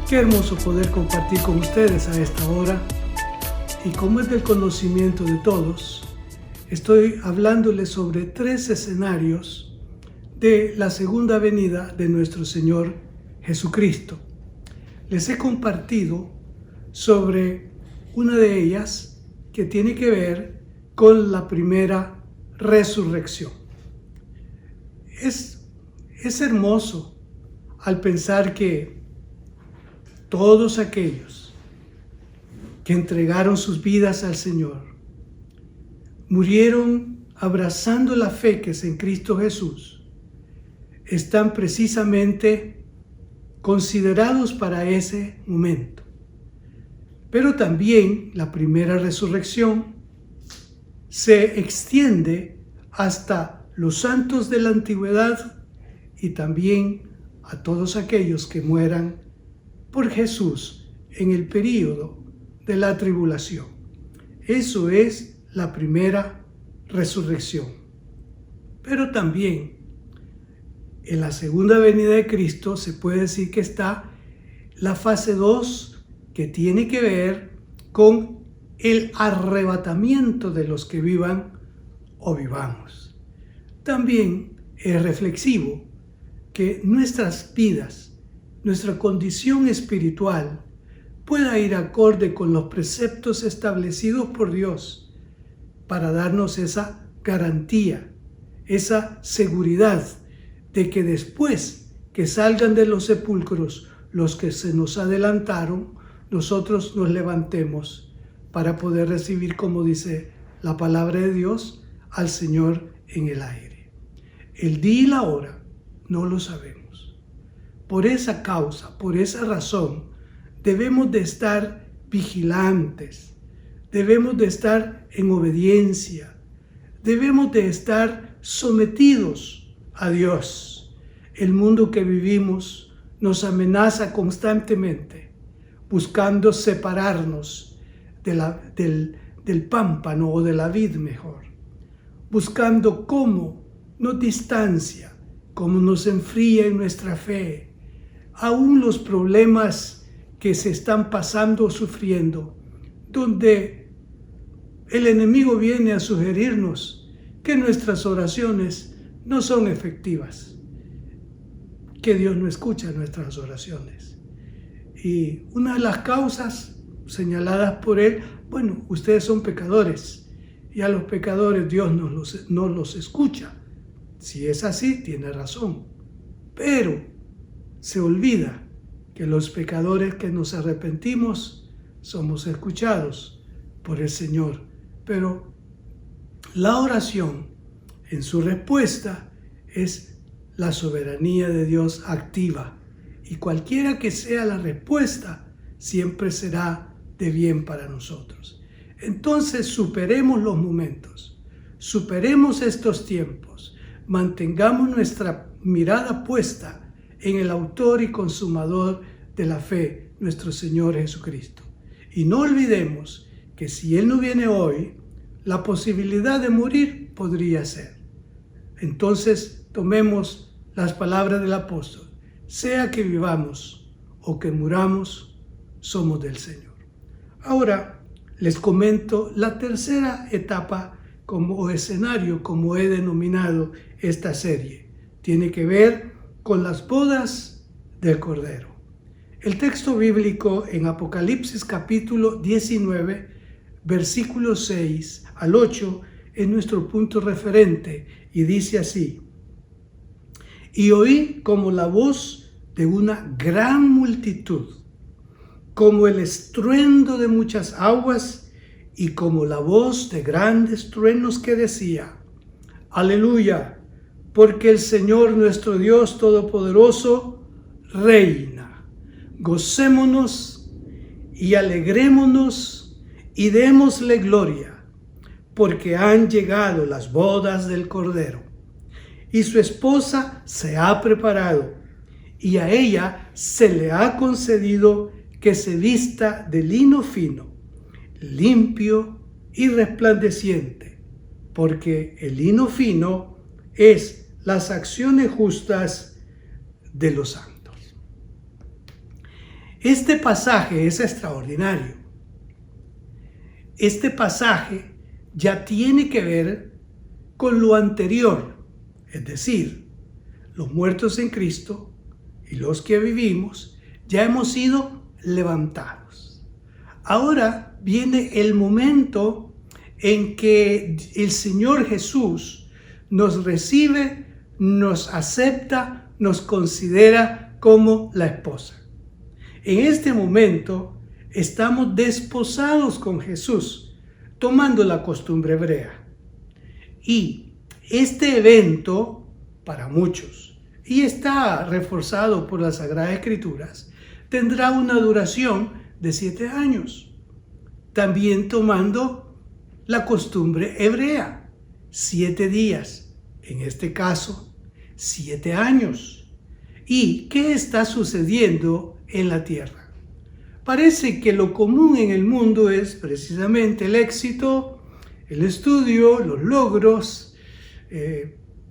Qué hermoso poder compartir con ustedes a esta hora. Y como es del conocimiento de todos, estoy hablándoles sobre 3 escenarios de la segunda venida de nuestro Señor Jesucristo. Les he compartido sobre una de ellas que tiene que ver con la primera resurrección. Es hermoso al pensar que todos aquellos que entregaron sus vidas al Señor, murieron abrazando la fe que es en Cristo Jesús, están precisamente considerados para ese momento. Pero también la primera resurrección se extiende hasta los santos de la antigüedad y también a todos aquellos que mueran por Jesús en el período de la tribulación. Eso es la primera resurrección. Pero también en la segunda venida de Cristo se puede decir que está la fase 2, que tiene que ver con el arrebatamiento de los que vivan o vivamos. También es reflexivo que nuestras vidas, nuestra condición espiritual pueda ir acorde con los preceptos establecidos por Dios para darnos esa garantía, esa seguridad de que después que salgan de los sepulcros los que se nos adelantaron, nosotros nos levantemos para poder recibir, como dice la palabra de Dios, al Señor en el aire. El día y la hora no lo sabemos. Por esa causa, por esa razón, debemos de estar vigilantes, debemos de estar en obediencia, debemos de estar sometidos a Dios. El mundo que vivimos nos amenaza constantemente, buscando separarnos del pámpano o de la vid mejor, buscando cómo nos distancia, cómo nos enfría en nuestra fe. Aún los problemas que se están pasando o sufriendo, donde el enemigo viene a sugerirnos que nuestras oraciones no son efectivas, que Dios no escucha nuestras oraciones. Y una de las causas señaladas por él, bueno, ustedes son pecadores y a los pecadores Dios no los escucha. Si es así, tiene razón, pero se olvida que los pecadores que nos arrepentimos somos escuchados por el Señor. Pero la oración, en su respuesta, es la soberanía de Dios activa. Y cualquiera que sea la respuesta, siempre será de bien para nosotros. Entonces, superemos los momentos, superemos estos tiempos, mantengamos nuestra mirada puesta en el autor y consumador de la fe, nuestro Señor Jesucristo. Y no olvidemos que si Él no viene hoy, la posibilidad de morir podría ser. Entonces, tomemos las palabras del apóstol. Sea que vivamos o que muramos, somos del Señor. Ahora, les comento la tercera etapa o escenario, como he denominado esta serie. Tiene que ver con las bodas del Cordero. El texto bíblico en Apocalipsis capítulo 19, versículos 6 al 8 es nuestro punto referente y dice así: y oí como la voz de una gran multitud, como el estruendo de muchas aguas y como la voz de grandes truenos que decía: aleluya, porque el Señor nuestro Dios Todopoderoso reina. Gocémonos y alegrémonos y démosle gloria, porque han llegado las bodas del Cordero, y su esposa se ha preparado, y a ella se le ha concedido que se vista de lino fino, limpio y resplandeciente, porque el lino fino es las acciones justas de los santos. Este pasaje es extraordinario. Este pasaje ya tiene que ver con lo anterior, es decir, los muertos en Cristo y los que vivimos ya hemos sido levantados. Ahora viene el momento en que el Señor Jesús nos recibe, nos acepta, nos considera como la esposa. En este momento estamos desposados con Jesús, tomando la costumbre hebrea. Y este evento, para muchos, y está reforzado por las Sagradas Escrituras, tendrá una duración de 7 años. También tomando la costumbre hebrea, 7 días, en este caso, 7 años. ¿Y qué está sucediendo en la tierra? Parece que lo común en el mundo es precisamente el éxito, el estudio, los logros,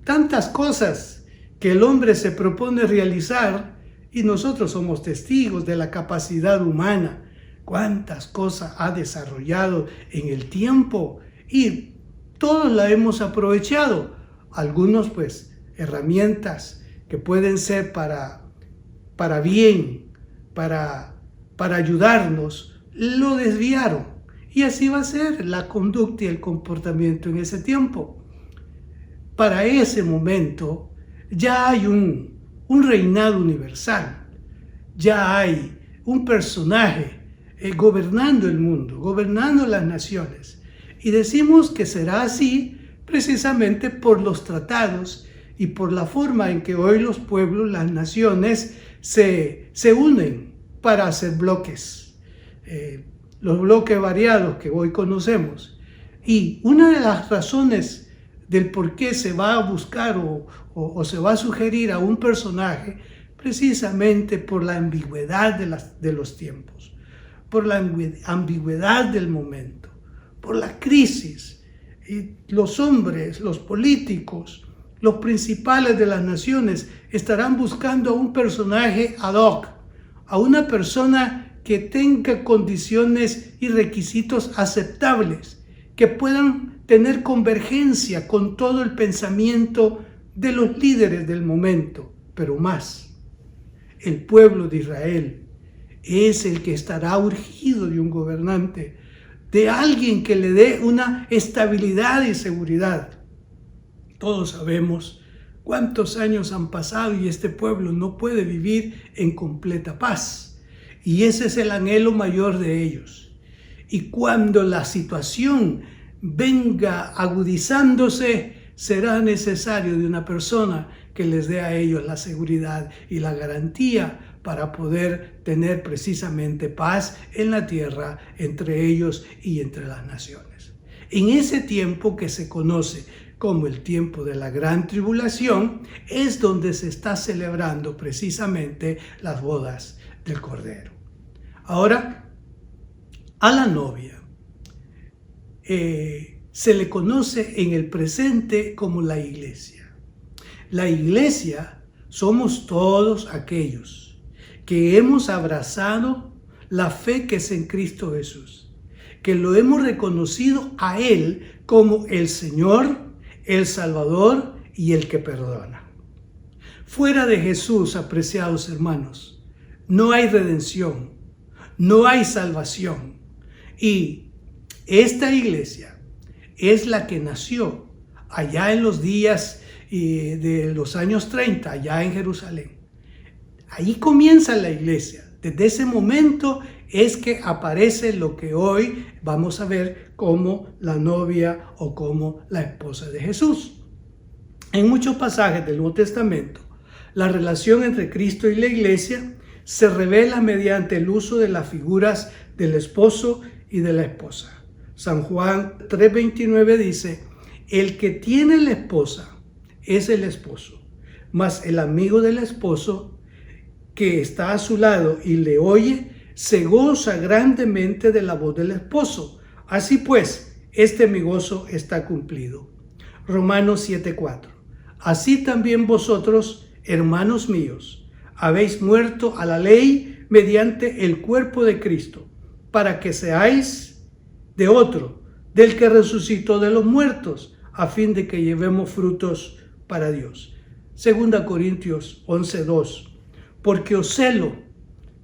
tantas cosas que el hombre se propone realizar, y nosotros somos testigos de la capacidad humana, cuántas cosas ha desarrollado en el tiempo y todos la hemos aprovechado. Algunos pues herramientas que pueden ser para bien, para ayudarnos, lo desviaron. Y así va a ser la conducta y el comportamiento en ese tiempo. Para ese momento ya hay un reinado universal, ya hay un personaje gobernando el mundo, gobernando las naciones. Y decimos que será así precisamente por los tratados y por la forma en que hoy los pueblos, las naciones, se unen para hacer bloques, los bloques variados que hoy conocemos. Y una de las razones del por qué se va a buscar o se va a sugerir a un personaje, precisamente por la ambigüedad de los tiempos, por la ambigüedad del momento, por la crisis. Y los hombres, los políticos, los principales de las naciones estarán buscando a un personaje ad hoc, a una persona que tenga condiciones y requisitos aceptables, que puedan tener convergencia con todo el pensamiento de los líderes del momento. Pero más, el pueblo de Israel es el que estará urgido de un gobernante, de alguien que le dé una estabilidad y seguridad. Todos sabemos cuántos años han pasado y este pueblo no puede vivir en completa paz. Y ese es el anhelo mayor de ellos. Y cuando la situación venga agudizándose, será necesario de una persona que les dé a ellos la seguridad y la garantía para poder tener precisamente paz en la tierra entre ellos y entre las naciones. En ese tiempo que se conoce como el tiempo de la gran tribulación, es donde se está celebrando precisamente las bodas del Cordero. Ahora, a la novia se le conoce en el presente como la iglesia. La iglesia somos todos aquellos que hemos abrazado la fe que es en Cristo Jesús, que lo hemos reconocido a Él como el Señor, el Salvador y el que perdona. Fuera de Jesús, apreciados hermanos, no hay redención, no hay salvación. Y esta iglesia es la que nació allá en los días de los años 30, allá en Jerusalén. Ahí comienza la iglesia. Desde ese momento es que aparece lo que hoy vamos a ver como la novia o como la esposa de Jesús. En muchos pasajes del Nuevo Testamento, la relación entre Cristo y la iglesia se revela mediante el uso de las figuras del esposo y de la esposa. San Juan 3:29 dice: el que tiene la esposa es el esposo, mas el amigo del esposo que está a su lado y le oye, se goza grandemente de la voz del esposo. Así pues, mi gozo está cumplido. Romanos 7:4. Así también vosotros, hermanos míos, habéis muerto a la ley mediante el cuerpo de Cristo, para que seáis de otro, del que resucitó de los muertos, a fin de que llevemos frutos para Dios. 2 Corintios 11:2. Porque os celo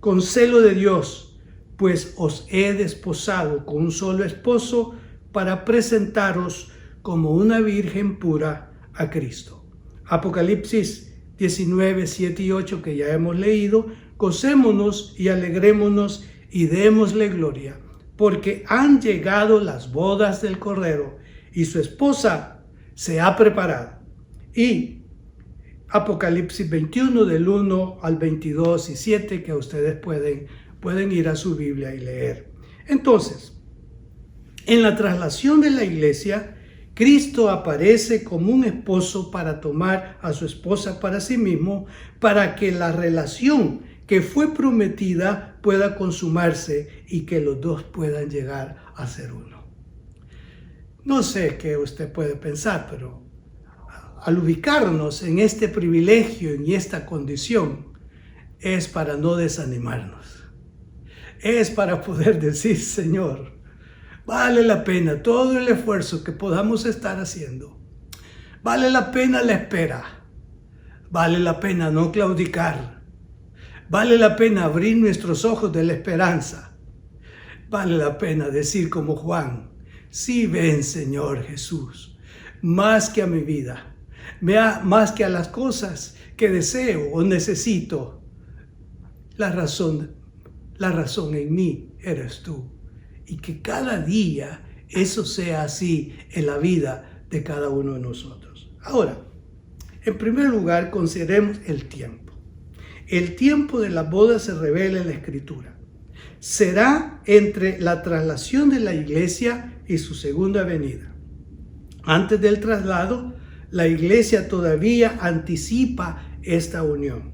con celo de Dios, pues os he desposado con un solo esposo para presentaros como una virgen pura a Cristo. Apocalipsis 19, 7 y 8 que ya hemos leído. Gocémonos y alegrémonos y démosle gloria, porque han llegado las bodas del Cordero y su esposa se ha preparado. Y Apocalipsis 21 del 1 al 22 y 7 que ustedes pueden ir a su Biblia y leer. Entonces, en la traslación de la iglesia, Cristo aparece como un esposo para tomar a su esposa para sí mismo, para que la relación que fue prometida pueda consumarse y que los dos puedan llegar a ser uno. No sé qué usted puede pensar, pero al ubicarnos en este privilegio y esta condición, es para no desanimarnos. Es para poder decir, Señor, vale la pena todo el esfuerzo que podamos estar haciendo. Vale la pena la espera. Vale la pena no claudicar. Vale la pena abrir nuestros ojos de la esperanza. Vale la pena decir como Juan, sí ven, Señor Jesús, más que a mi vida, más que a las cosas que deseo o necesito. La razón en mí eres tú. Y que cada día eso sea así en la vida de cada uno de nosotros. Ahora, en primer lugar, consideremos el tiempo. El tiempo de la boda se revela en la Escritura. Será entre la traslación de la iglesia y su segunda venida. Antes del traslado, la iglesia todavía anticipa esta unión.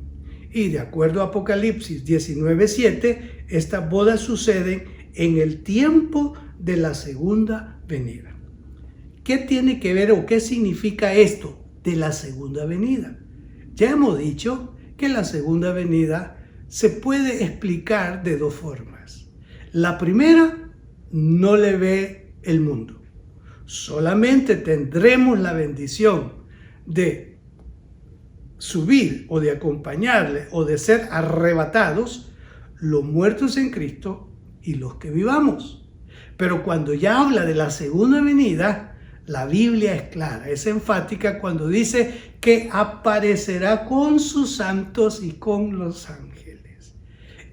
Y de acuerdo a Apocalipsis 19:7, estas bodas suceden en el tiempo de la segunda venida. ¿Qué tiene que ver o qué significa esto de la segunda venida? Ya hemos dicho que la segunda venida se puede explicar de dos formas. La primera, no le ve el mundo. Solamente tendremos la bendición de subir o de acompañarle o de ser arrebatados los muertos en Cristo y los que vivamos. Pero cuando ya habla de la segunda venida, la Biblia es clara, es enfática cuando dice que aparecerá con sus santos y con los ángeles.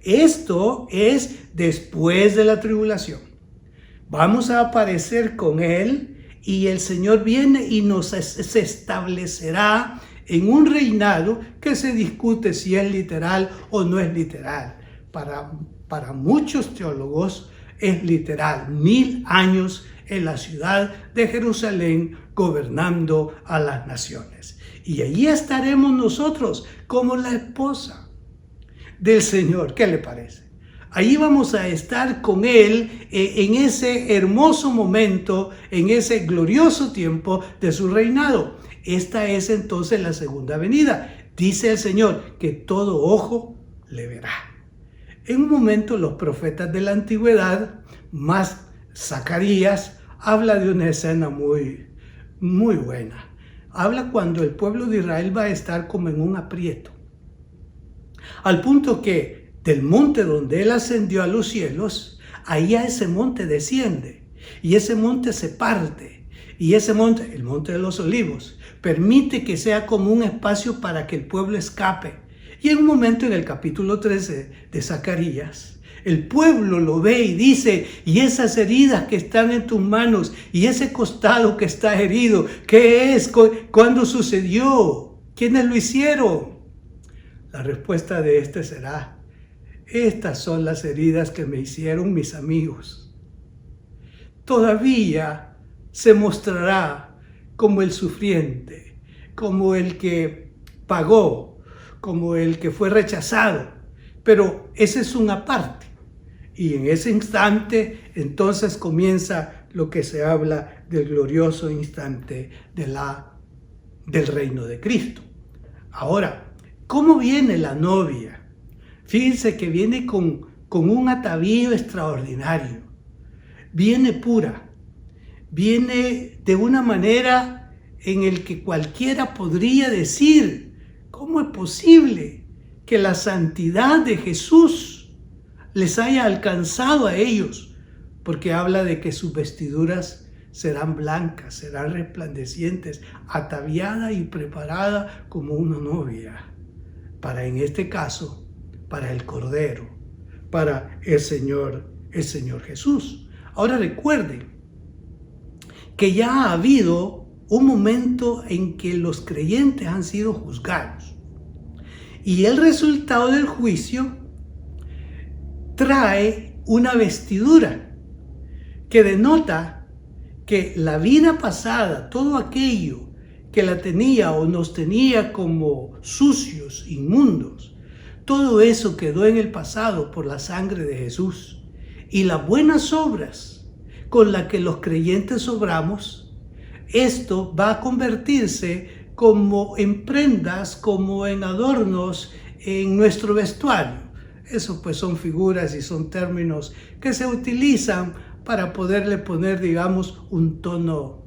Esto es después de la tribulación. Vamos a aparecer con Él y el Señor viene y se establecerá en un reinado que se discute si es literal o no es literal. Para muchos teólogos es literal, 1000 años en la ciudad de Jerusalén gobernando a las naciones. Y allí estaremos nosotros como la esposa del Señor. ¿Qué le parece? Allí vamos a estar con Él en ese hermoso momento, en ese glorioso tiempo de su reinado. Esta es entonces la segunda venida. Dice el Señor que todo ojo le verá. En un momento los profetas de la antigüedad, más Zacarías, habla de una escena muy buena. Habla cuando el pueblo de Israel va a estar como en un aprieto. Al punto que del monte donde él ascendió a los cielos, ahí a ese monte desciende. Y ese monte se parte. Y ese monte, el monte de los olivos, permite que sea como un espacio para que el pueblo escape. Y en un momento en el capítulo 13 de Zacarías, el pueblo lo ve y dice, y esas heridas que están en tus manos, y ese costado que está herido, ¿qué es? ¿Cuándo sucedió? ¿Quiénes lo hicieron? La respuesta de este será, estas son las heridas que me hicieron mis amigos. Todavía se mostrará como el sufriente, como el que pagó, como el que fue rechazado, pero esa es una parte. Y en ese instante, entonces comienza lo que se habla del glorioso instante del reino de Cristo. Ahora, ¿cómo viene la novia? Fíjense que viene con un atavío extraordinario. Viene pura. Viene de una manera en el que cualquiera podría decir, ¿cómo es posible que la santidad de Jesús les haya alcanzado a ellos? Porque habla de que sus vestiduras serán blancas, serán resplandecientes, ataviada y preparada como una novia, para, en este caso, para el Cordero, para el Señor Jesús. Ahora recuerden que ya ha habido un momento en que los creyentes han sido juzgados. Y el resultado del juicio trae una vestidura que denota que la vida pasada, todo aquello que la tenía o nos tenía como sucios, inmundos, todo eso quedó en el pasado por la sangre de Jesús. Y las buenas obras con las que los creyentes obramos, esto va a convertirse como en prendas, como en adornos en nuestro vestuario. Eso pues son figuras y son términos que se utilizan para poderle poner, digamos, un tono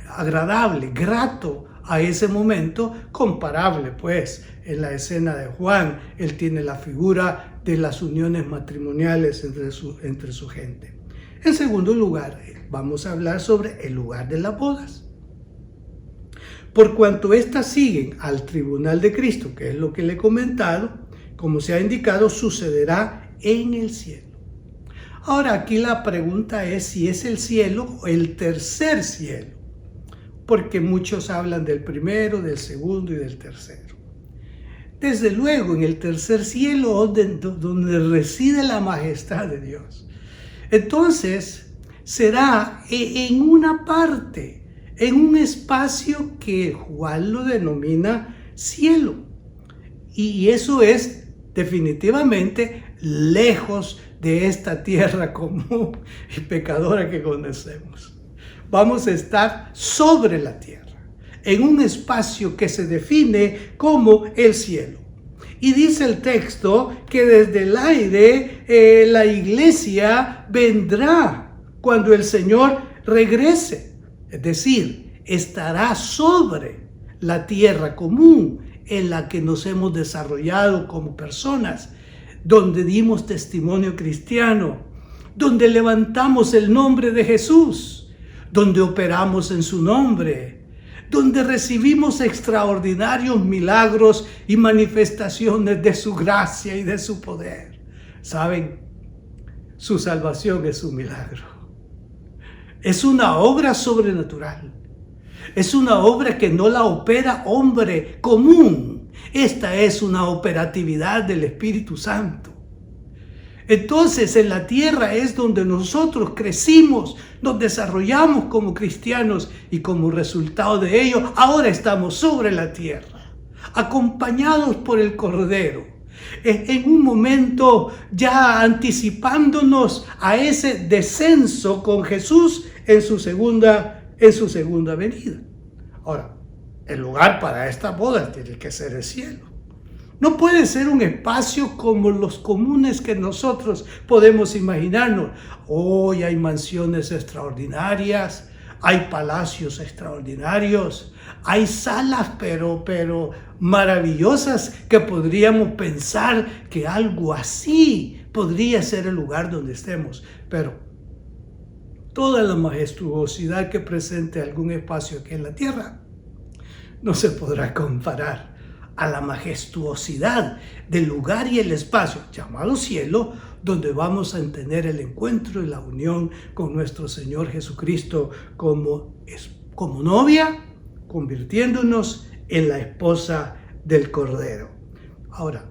agradable, grato a ese momento, comparable pues en la escena de Juan. Él tiene la figura de las uniones matrimoniales entre su gente. En segundo lugar, vamos a hablar sobre el lugar de las bodas. Por cuanto éstas siguen al tribunal de Cristo, que es lo que le he comentado, como se ha indicado, sucederá en el cielo. Ahora aquí la pregunta es si es el cielo o el tercer cielo, porque muchos hablan del primero, del segundo y del tercero. Desde luego, en el tercer cielo, donde reside la majestad de Dios. Entonces, será en una parte, en un espacio que Juan lo denomina cielo. Y eso es definitivamente lejos de esta tierra común y pecadora que conocemos. Vamos a estar sobre la tierra, en un espacio que se define como el cielo. Y dice el texto que desde el aire la iglesia vendrá cuando el Señor regrese. Es decir, estará sobre la tierra común en la que nos hemos desarrollado como personas, donde dimos testimonio cristiano, donde levantamos el nombre de Jesús, donde operamos en su nombre, donde recibimos extraordinarios milagros y manifestaciones de su gracia y de su poder. ¿Saben? Su salvación es un milagro. Es una obra sobrenatural. Es una obra que no la opera hombre común. Esta es una operatividad del Espíritu Santo. Entonces, en la tierra es donde nosotros crecimos, nos desarrollamos como cristianos y como resultado de ello, ahora estamos sobre la tierra, acompañados por el Cordero, en un momento ya anticipándonos a ese descenso con Jesús en su segunda venida. Ahora, el lugar para esta boda tiene que ser el cielo. No puede ser un espacio como los comunes que nosotros podemos imaginarnos. Hoy hay mansiones extraordinarias, hay palacios extraordinarios, hay salas pero maravillosas que podríamos pensar que algo así podría ser el lugar donde estemos. Pero toda la majestuosidad que presente algún espacio aquí en la tierra no se podrá comparar a la majestuosidad del lugar y el espacio llamado cielo, donde vamos a tener el encuentro y la unión con nuestro Señor Jesucristo como novia, convirtiéndonos en la esposa del Cordero. Ahora,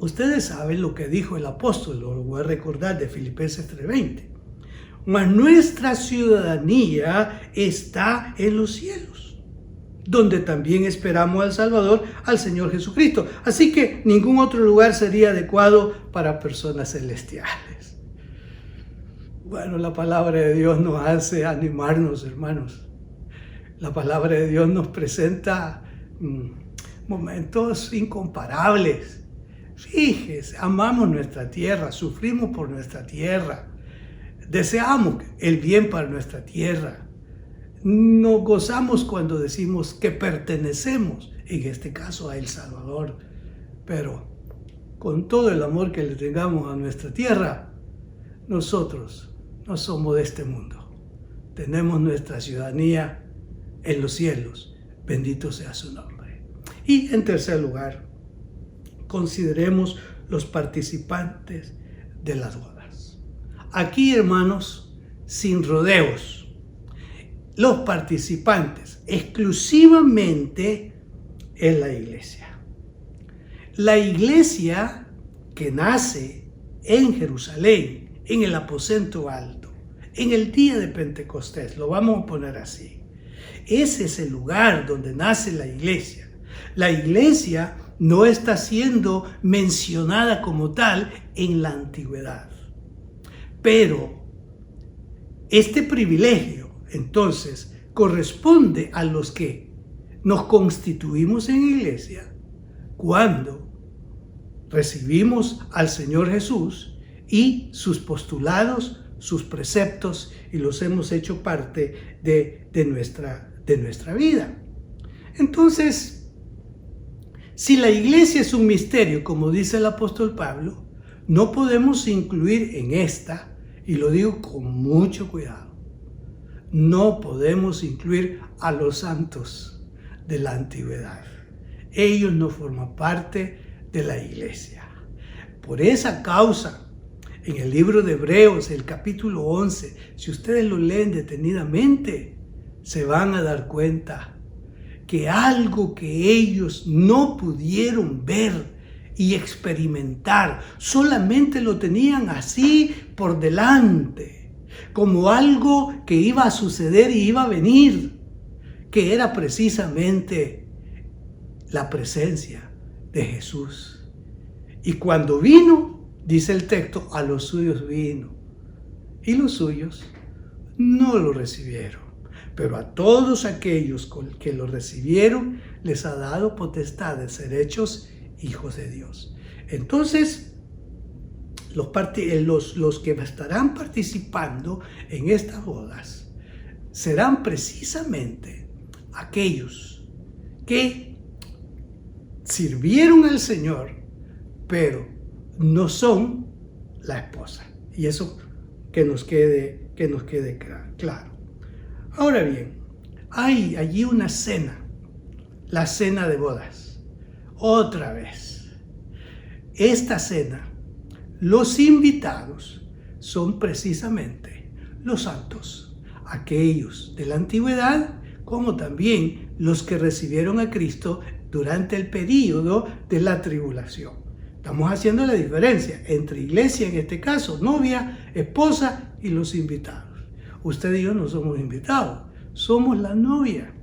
ustedes saben lo que dijo el apóstol, lo voy a recordar de Filipenses 3:20. Mas nuestra ciudadanía está en los cielos, donde también esperamos al Salvador, al Señor Jesucristo. Así que ningún otro lugar sería adecuado para personas celestiales. Bueno, la palabra de Dios nos hace animarnos, hermanos. La palabra de Dios nos presenta momentos incomparables Fíjese, amamos nuestra tierra, sufrimos por nuestra tierra, deseamos el bien para nuestra tierra. Nos gozamos cuando decimos que pertenecemos, en este caso a El Salvador, pero con todo el amor que le tengamos a nuestra tierra, nosotros no somos de este mundo. Tenemos nuestra ciudadanía en los cielos. Bendito sea su nombre. Y en tercer lugar, consideremos los participantes de las bodas. Aquí, hermanos, sin rodeos, los participantes exclusivamente es la iglesia. La iglesia que nace en Jerusalén, en el aposento alto, en el día de Pentecostés, lo vamos a poner así. Ese es el lugar donde nace la iglesia. La iglesia no está siendo mencionada como tal en la antigüedad. Pero este privilegio, entonces, corresponde a los que nos constituimos en iglesia cuando recibimos al Señor Jesús y sus postulados, sus preceptos, y los hemos hecho parte de nuestra vida. Entonces, si la iglesia es un misterio, como dice el apóstol Pablo, no podemos incluir en esta, y lo digo con mucho cuidado, no podemos incluir a los santos de la antigüedad. Ellos no forman parte de la iglesia. Por esa causa, en el libro de Hebreos, el capítulo 11, si ustedes lo leen detenidamente, se van a dar cuenta que algo que ellos no pudieron ver y experimentar, solamente lo tenían así por delante, como algo que iba a suceder y iba a venir, que era precisamente la presencia de Jesús. Y cuando vino, dice el texto, a los suyos vino, y los suyos no lo recibieron. Pero a todos aquellos que lo recibieron, les ha dado potestad de ser hechos hijos de Dios. Entonces, los que estarán participando en estas bodas serán precisamente aquellos que sirvieron al Señor, pero no son la esposa. Y eso que nos quede claro. Ahora bien, hay allí una cena, la cena de bodas. Otra vez, esta cena, los invitados son precisamente los santos, aquellos de la antigüedad, como también los que recibieron a Cristo durante el período de la tribulación. Estamos haciendo la diferencia entre iglesia, en este caso, novia, esposa, y los invitados. Usted y yo no somos invitados, somos la novia,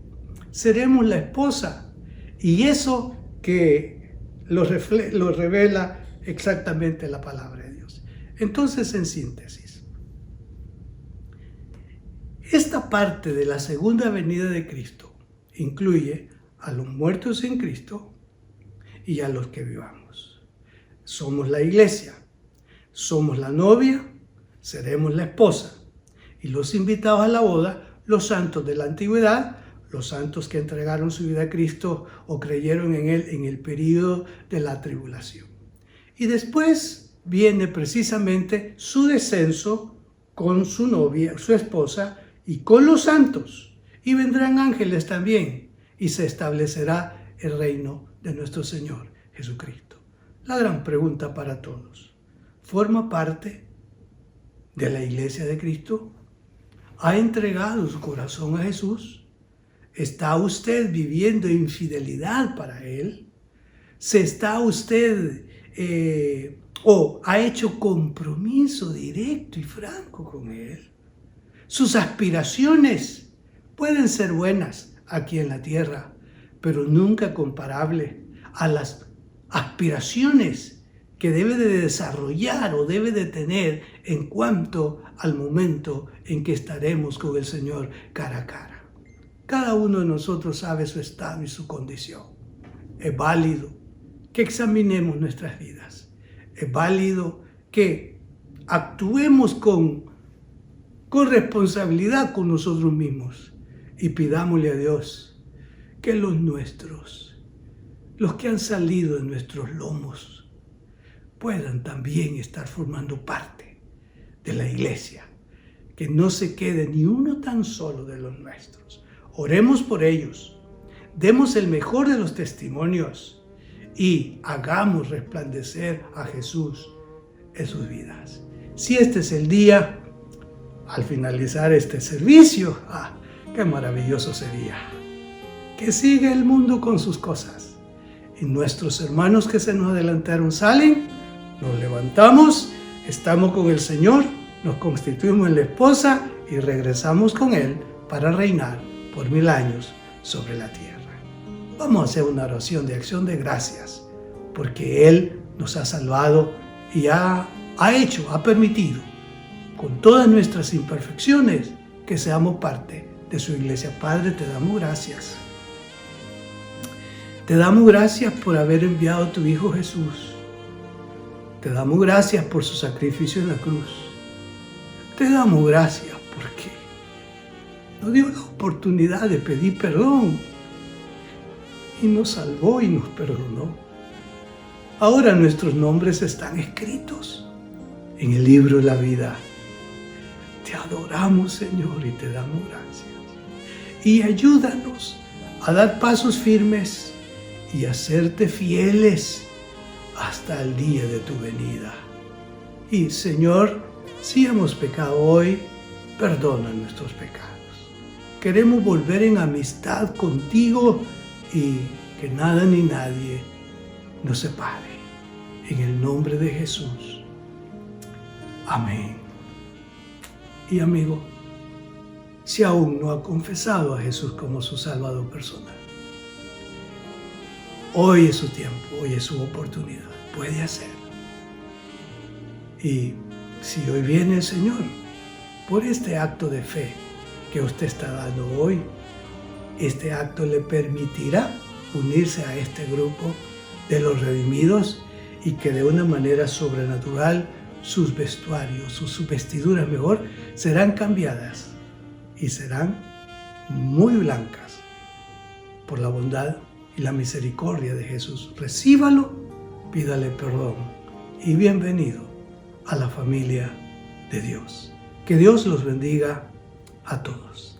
seremos la esposa. Y eso que lo revela exactamente la palabra de Dios. Entonces, en síntesis, esta parte de la segunda venida de Cristo incluye a los muertos en Cristo y a los que vivamos. Somos la iglesia, somos la novia, seremos la esposa. Y los invitados a la boda, los santos de la antigüedad, los santos que entregaron su vida a Cristo o creyeron en Él en el período de la tribulación. Y después viene precisamente su descenso con su novia, su esposa, y con los santos. Y vendrán ángeles también, y se establecerá el reino de nuestro Señor Jesucristo. La gran pregunta para todos: ¿forma parte de la iglesia de Cristo? ¿Ha entregado su corazón a Jesús? ¿Está usted viviendo infidelidad para Él? ¿Se está usted o ha hecho compromiso directo y franco con Él? Sus aspiraciones pueden ser buenas aquí en la tierra, pero nunca comparable a las aspiraciones que debe de desarrollar o debe de tener en cuanto al momento en que estaremos con el Señor cara a cara. Cada uno de nosotros sabe su estado y su condición. Es válido que examinemos nuestras vidas. Es válido que actuemos con responsabilidad con nosotros mismos y pidámosle a Dios que los nuestros, los que han salido de nuestros lomos, puedan también estar formando parte de la iglesia, que no se quede ni uno tan solo de los nuestros. Oremos por ellos, demos el mejor de los testimonios y hagamos resplandecer a Jesús en sus vidas. Si este es el día, al finalizar este servicio, qué maravilloso sería que siga el mundo con sus cosas y nuestros hermanos que se nos adelantaron salen, nos levantamos, estamos con el Señor, nos constituimos en la esposa y regresamos con Él para reinar por 1000 años sobre la tierra. Vamos a hacer una oración de acción de gracias porque Él nos ha salvado y ha permitido, con todas nuestras imperfecciones, que seamos parte de su iglesia. Padre, te damos gracias. Te damos gracias por haber enviado a tu Hijo Jesús. Te damos gracias por su sacrificio en la cruz. Te damos gracias porque nos dio la oportunidad de pedir perdón y nos salvó y nos perdonó. Ahora nuestros nombres están escritos en el libro de la vida. Te adoramos, Señor, y te damos gracias. Y ayúdanos a dar pasos firmes y a serte fieles hasta el día de tu venida. Y, Señor, si hemos pecado hoy, perdona nuestros pecados. Queremos volver en amistad contigo y que nada ni nadie nos separe. En el nombre de Jesús. Amén. Y amigo, si aún no ha confesado a Jesús como su Salvador personal, hoy es su tiempo, hoy es su oportunidad, puede hacerlo. Y si hoy viene el Señor, por este acto de fe que usted está dando hoy, este acto le permitirá unirse a este grupo de los redimidos y que de una manera sobrenatural sus vestuarios, sus vestiduras mejor, serán cambiadas y serán muy blancas por la bondad y la misericordia de Jesús. Recíbalo, pídale perdón y bienvenido a la familia de Dios. Que Dios los bendiga a todos.